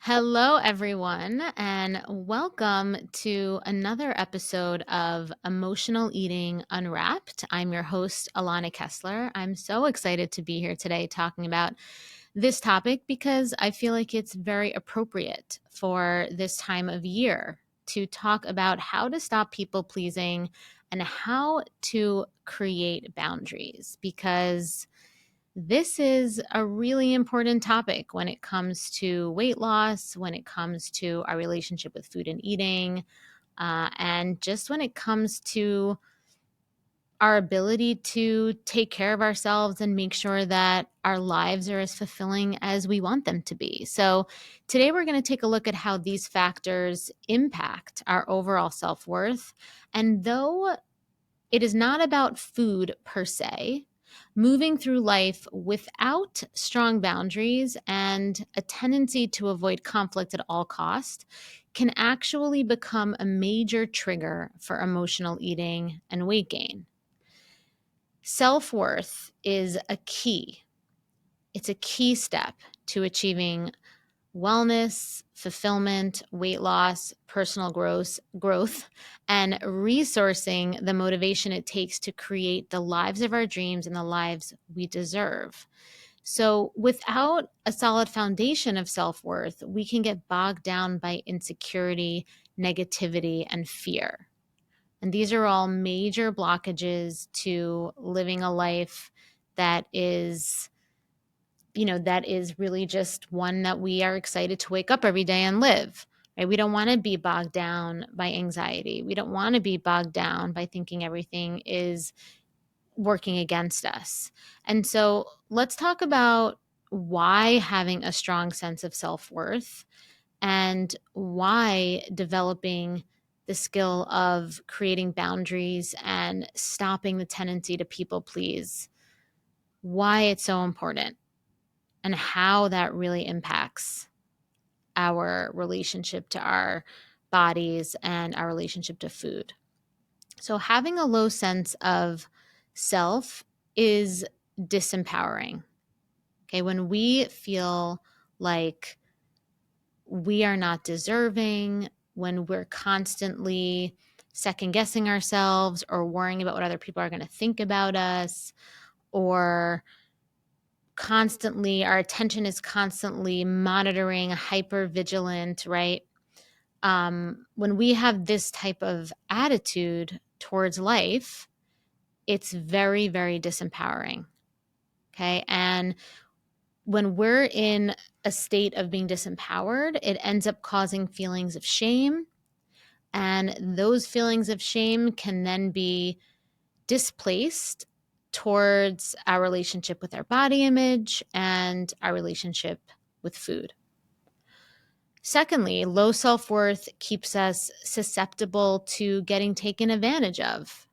Hello, everyone, and welcome to another episode of Emotional Eating Unwrapped. I'm your host, Alana Kessler. I'm so excited to be here today talking about this topic because I feel like it's very appropriate for this time of year to talk about how to stop people pleasing and how to create boundaries because this is a really important topic when it comes to weight loss, when it comes to our relationship with food and eating, and just when it comes to our ability to take care of ourselves and make sure that our lives are as fulfilling as we want them to be. So, today we're going to take a look at how these factors impact our overall self worth. And though it is not about food per se. Moving through life without strong boundaries and a tendency to avoid conflict at all costs can actually become a major trigger for emotional eating and weight gain. Self-worth is a key. It's a key step to achieving wellness, fulfillment, weight loss, personal growth, and resourcing the motivation it takes to create the lives of our dreams and the lives we deserve. So, without a solid foundation of self worth, we can get bogged down by insecurity, negativity, and fear. And these are all major blockages to living a life that is that is really just one that we are excited to wake up every day and live, right? We don't want to be bogged down by anxiety. We don't want to be bogged down by thinking everything is working against us. And so let's talk about why having a strong sense of self worth and why developing the skill of creating boundaries and stopping the tendency to people please, why it's so important and how that really impacts our relationship to our bodies and our relationship to food. So, having a low sense of self is disempowering. Okay. When we feel like we are not deserving, when we're constantly second guessing ourselves or worrying about what other people are going to think about us, or constantly our attention is constantly monitoring, hyper vigilant, right? When we have this type of attitude towards life, it's very, very disempowering. Okay. And when we're in a state of being disempowered, it ends up causing feelings of shame. And those feelings of shame can then be displaced towards our relationship with our body image and our relationship with food. Secondly, low self worth keeps us susceptible to getting taken advantage of.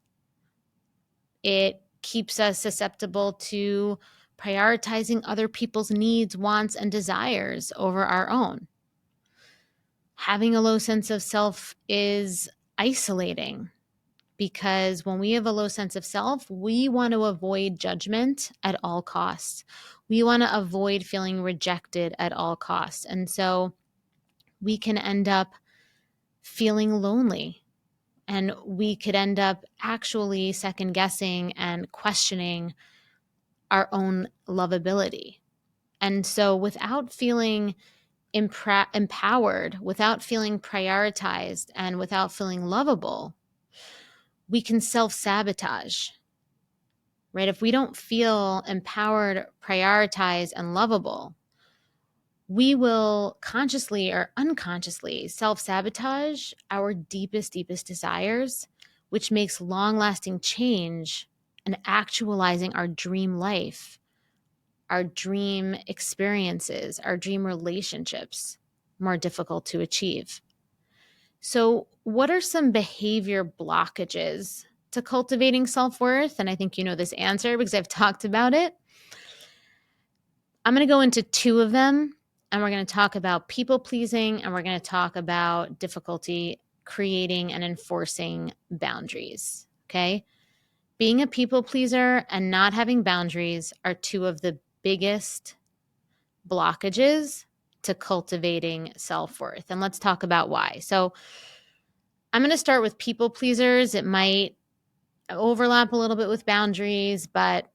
It keeps us susceptible to prioritizing other people's needs, wants, and desires over our own. Having a low sense of self is isolating because when we have a low sense of self, we want to avoid judgment at all costs. We want to avoid feeling rejected at all costs. And so we can end up feeling lonely, and we could end up actually second guessing and questioning our own lovability. And so without feeling empowered, without feeling prioritized, and without feeling lovable, we can self-sabotage, right? If we don't feel empowered, prioritized, and lovable, we will consciously or unconsciously self-sabotage our deepest, deepest desires, which makes long-lasting change and actualizing our dream life, our dream experiences, our dream relationships more difficult to achieve. So, what are some behavior blockages to cultivating self worth? And I think you know this answer because I've talked about it. I'm going to go into two of them, and we're going to talk about people pleasing, and we're going to talk about difficulty creating and enforcing boundaries. Okay. Being a people pleaser and not having boundaries are two of the biggest blockages to cultivating self-worth. And let's talk about why. So I'm going to start with people pleasers. It might overlap a little bit with boundaries, but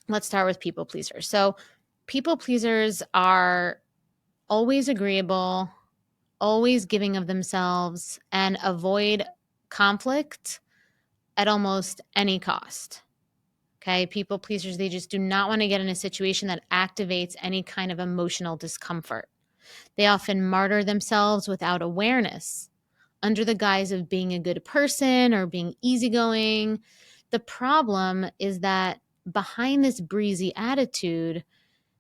let's start with people pleasers. So people pleasers are always agreeable, always giving of themselves, and avoid conflict at almost any cost. Okay, people pleasers, they just do not want to get in a situation that activates any kind of emotional discomfort. They often martyr themselves without awareness under the guise of being a good person or being easygoing. The problem is that behind this breezy attitude,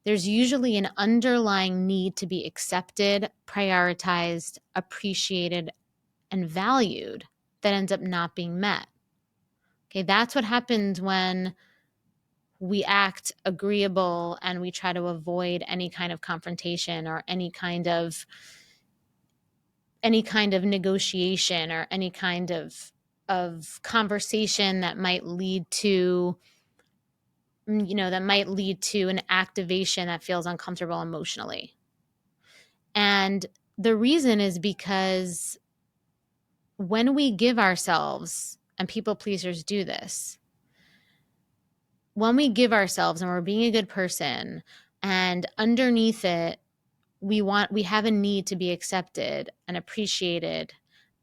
there's usually an underlying need to be accepted, prioritized, appreciated, and valued that ends up not being met. Okay, that's what happens when we act agreeable and we try to avoid any kind of confrontation or any kind of negotiation or any kind of conversation that might lead to an activation that feels uncomfortable emotionally. And the reason is because when we give ourselves, and people pleasers do this, when we give ourselves and we're being a good person, and underneath it we have a need to be accepted and appreciated,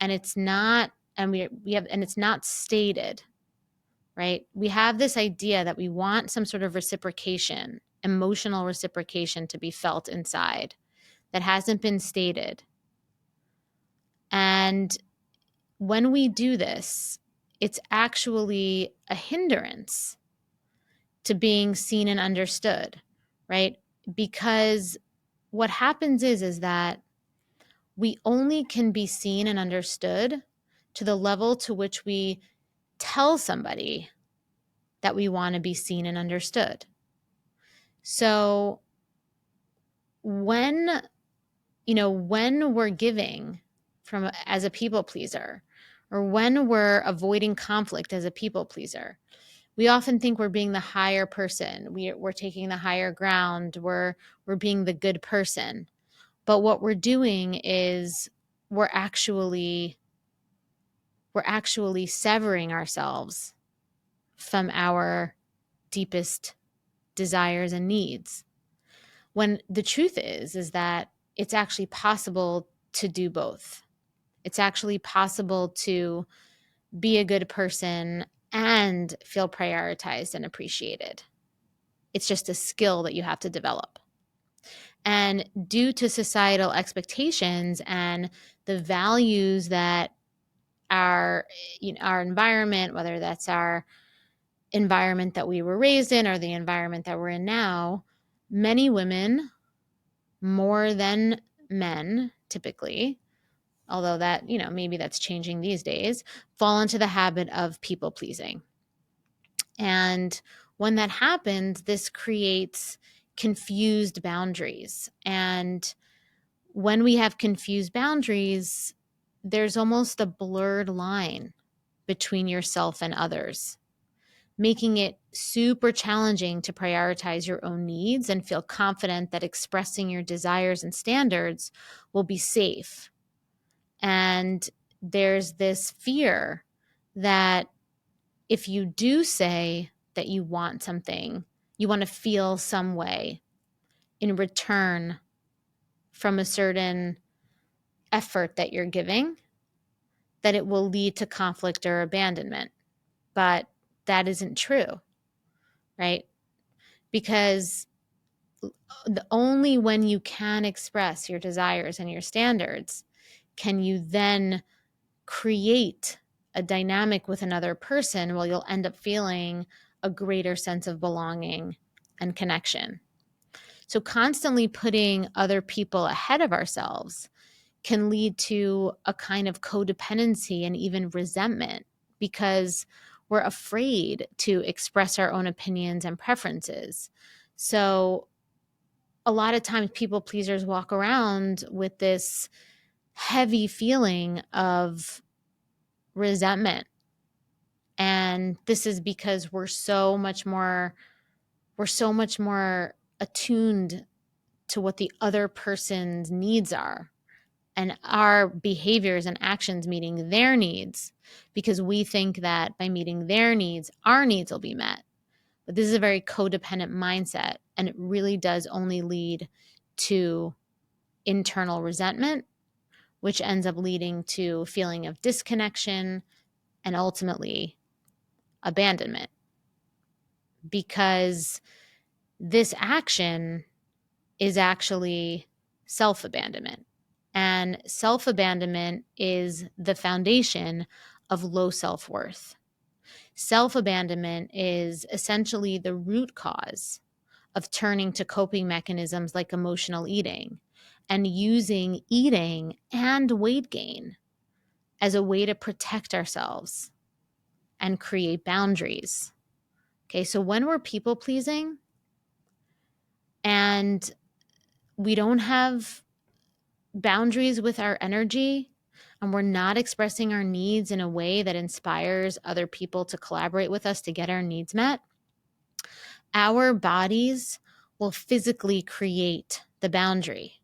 and it's not and it's not stated, right? We have this idea that we want some sort of reciprocation, emotional reciprocation, to be felt inside that hasn't been stated. And when we do this, it's actually a hindrance to being seen and understood, right? Because what happens is that we only can be seen and understood to the level to which we tell somebody that we want to be seen and understood. So when we're giving from as a people pleaser, or when we're avoiding conflict as a people pleaser, we often think we're being the higher person. We're taking the higher ground. We're being the good person. But what we're doing is we're actually severing ourselves from our deepest desires and needs. When the truth is that it's actually possible to do both. It's actually possible to be a good person and feel prioritized and appreciated. It's just a skill that you have to develop. And due to societal expectations and the values that our environment, whether that's our environment that we were raised in or the environment that we're in now, many women, more than men typically, although that, maybe that's changing these days, fall into the habit of people pleasing. And when that happens, this creates confused boundaries. And when we have confused boundaries, there's almost a blurred line between yourself and others, making it super challenging to prioritize your own needs and feel confident that expressing your desires and standards will be safe. And there's this fear that if you do say that you want something, you want to feel some way in return from a certain effort that you're giving, that it will lead to conflict or abandonment. But that isn't true, right? Because only when you can express your desires and your standards can you then create a dynamic with another person where you'll end up feeling a greater sense of belonging and connection. So constantly putting other people ahead of ourselves can lead to a kind of codependency and even resentment because we're afraid to express our own opinions and preferences. So a lot of times people pleasers walk around with this heavy feeling of resentment. And this is because we're so much more attuned to what the other person's needs are, and our behaviors and actions meeting their needs, because we think that by meeting their needs, our needs will be met. But this is a very codependent mindset, and it really does only lead to internal resentment, which ends up leading to a feeling of disconnection and ultimately abandonment. Because this action is actually self-abandonment. And self-abandonment is the foundation of low self-worth. Self-abandonment is essentially the root cause of turning to coping mechanisms like emotional eating and using eating and weight gain as a way to protect ourselves and create boundaries. Okay, so when we're people pleasing and we don't have boundaries with our energy, and we're not expressing our needs in a way that inspires other people to collaborate with us to get our needs met, our bodies will physically create the boundary.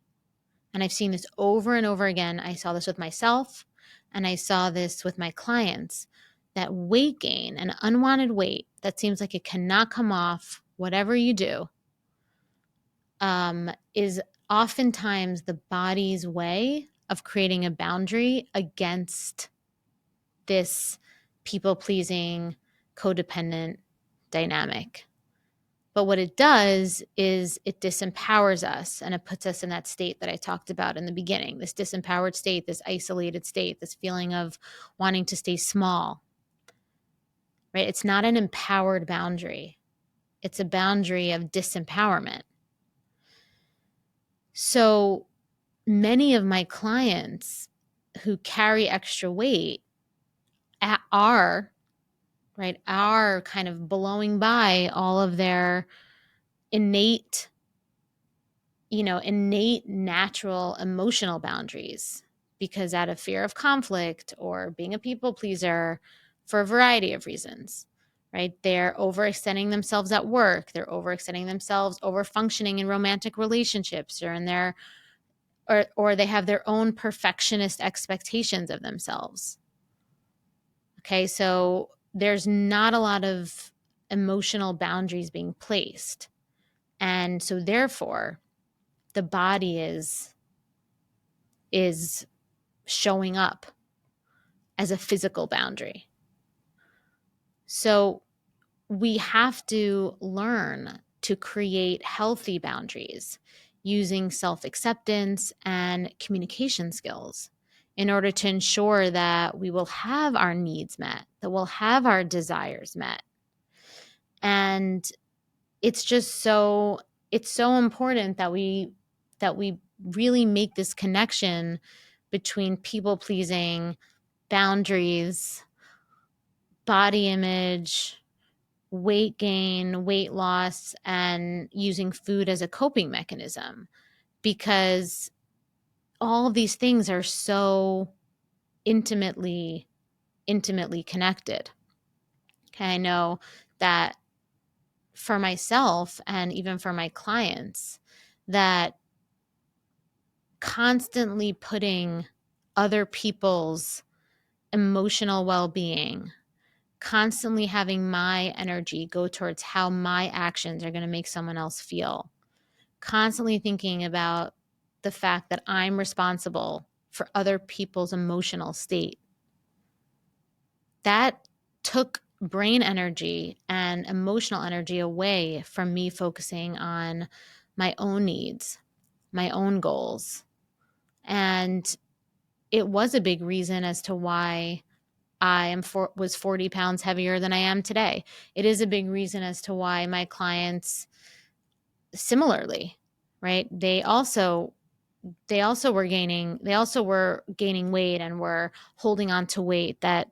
And I've seen this over and over again. I saw this with myself, and I saw this with my clients, that weight gain and unwanted weight that seems like it cannot come off, whatever you do, is oftentimes the body's way of creating a boundary against this people-pleasing, codependent dynamic. But what it does is it disempowers us, and it puts us in that state that I talked about in the beginning, this disempowered state, this isolated state, this feeling of wanting to stay small, right? It's not an empowered boundary. It's a boundary of disempowerment. So many of my clients who carry extra weight are kind of blowing by all of their innate natural emotional boundaries, because out of fear of conflict or being a people pleaser for a variety of reasons, right? They're overextending themselves at work. They're overextending themselves, over functioning in romantic relationships, or in their or they have their own perfectionist expectations of themselves. Okay, so there's not a lot of emotional boundaries being placed. And so therefore, the body is showing up as a physical boundary. So we have to learn to create healthy boundaries using self-acceptance and communication skills in order to ensure that we will have our needs met, that we'll have our desires met. And it's so important that we really make this connection between people pleasing, boundaries, body image, weight gain, weight loss, and using food as a coping mechanism, because all of these things are so intimately connected. Okay, I know that for myself and even for my clients, that constantly putting other people's emotional well-being, constantly having my energy go towards how my actions are going to make someone else feel, constantly thinking about the fact that I'm responsible for other people's emotional state, that took brain energy and emotional energy away from me focusing on my own needs, my own goals. And it was a big reason as to why was 40 pounds heavier than I am today. It is a big reason as to why my clients similarly, right? They also were gaining weight and were holding on to weight that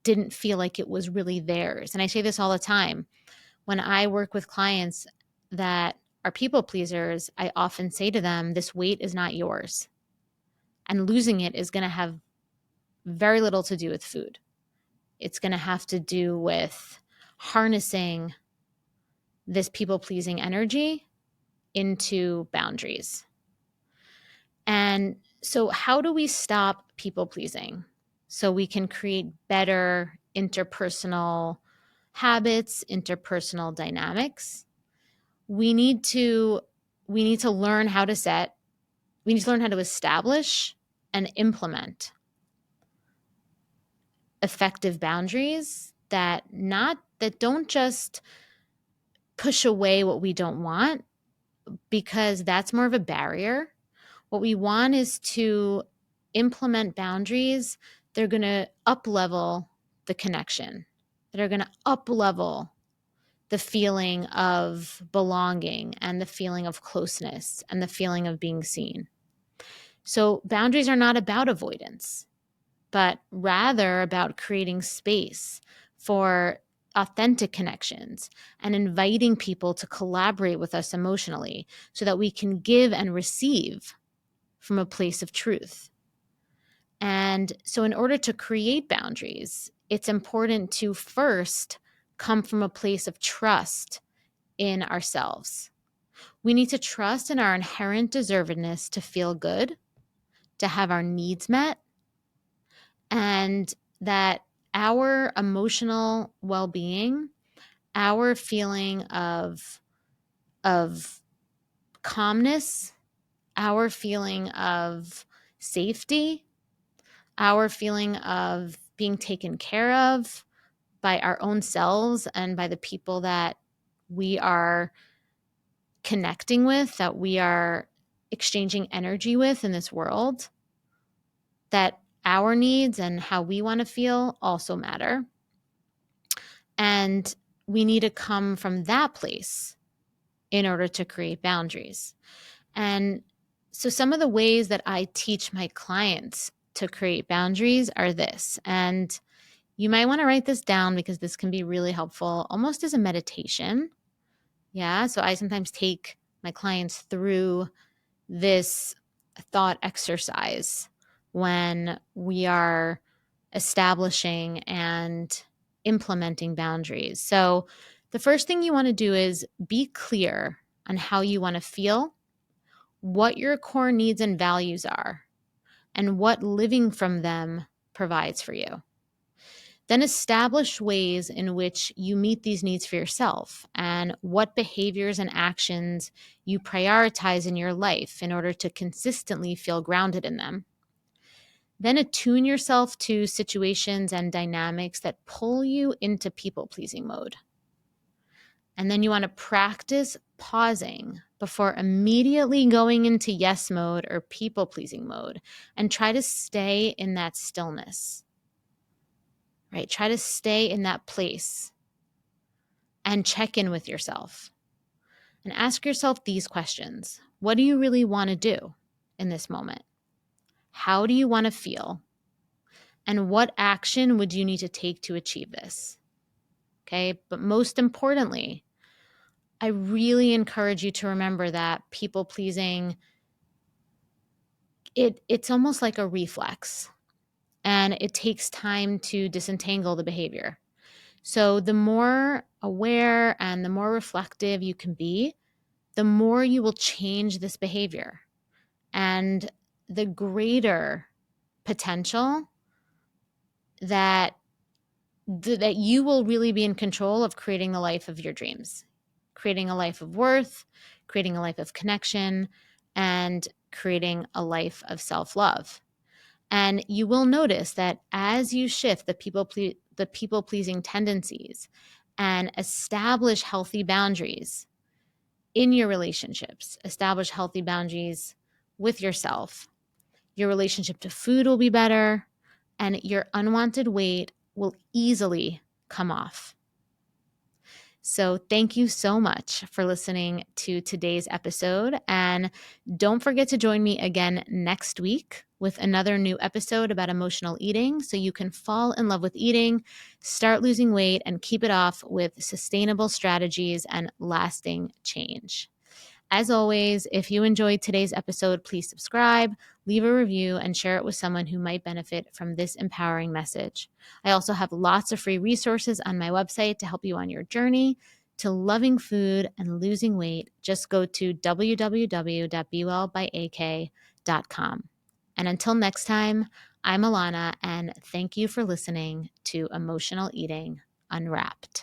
didn't feel like it was really theirs. And I say this all the time. When I work with clients that are people pleasers, I often say to them, this weight is not yours. And losing it is going to have very little to do with food. It's going to have to do with harnessing this people pleasing energy into boundaries. And so how do we stop people pleasing so we can create better interpersonal habits, interpersonal dynamics? We need to learn how to establish and implement effective boundaries that don't just push away what we don't want, because that's more of a barrier. What we want is to implement boundaries that are going to up-level the connection, that are going to up-level the feeling of belonging and the feeling of closeness and the feeling of being seen. So boundaries are not about avoidance, but rather about creating space for authentic connections and inviting people to collaborate with us emotionally so that we can give and receive from a place of truth. And so in order to create boundaries, it's important to first come from a place of trust in ourselves. We need to trust in our inherent deservedness to feel good, to have our needs met, and that our emotional well-being, our feeling of calmness, our feeling of safety, our feeling of being taken care of by our own selves and by the people that we are connecting with, that we are exchanging energy with in this world, that our needs and how we want to feel also matter. And we need to come from that place in order to create boundaries. And so some of the ways that I teach my clients to create boundaries are this. And you might want to write this down because this can be really helpful, almost as a meditation. Yeah. So I sometimes take my clients through this thought exercise when we are establishing and implementing boundaries. So the first thing you want to do is be clear on how you want to feel, what your core needs and values are, and what living from them provides for you. Then establish ways in which you meet these needs for yourself and what behaviors and actions you prioritize in your life in order to consistently feel grounded in them. Then attune yourself to situations and dynamics that pull you into people-pleasing mode. And then you want to practice pausing before immediately going into yes mode or people-pleasing mode, and try to stay in that stillness, right? Try to stay in that place and check in with yourself and ask yourself these questions. What do you really want to do in this moment? How do you want to feel? And what action would you need to take to achieve this? Okay. But most importantly, I really encourage you to remember that people pleasing, it's almost like a reflex, and it takes time to disentangle the behavior. So the more aware and the more reflective you can be, the more you will change this behavior, and the greater potential that that you will really be in control of creating the life of your dreams, creating a life of worth, creating a life of connection, and creating a life of self-love. And you will notice that as you shift the people-pleasing tendencies and establish healthy boundaries in your relationships, establish healthy boundaries with yourself, your relationship to food will be better, and your unwanted weight will easily come off. So thank you so much for listening to today's episode. And don't forget to join me again next week with another new episode about emotional eating so you can fall in love with eating, start losing weight, and keep it off with sustainable strategies and lasting change. As always, if you enjoyed today's episode, please subscribe, leave a review, and share it with someone who might benefit from this empowering message. I also have lots of free resources on my website to help you on your journey to loving food and losing weight, just go to www.bewellbyak.com. And until next time, I'm Alana, and thank you for listening to Emotional Eating Unwrapped.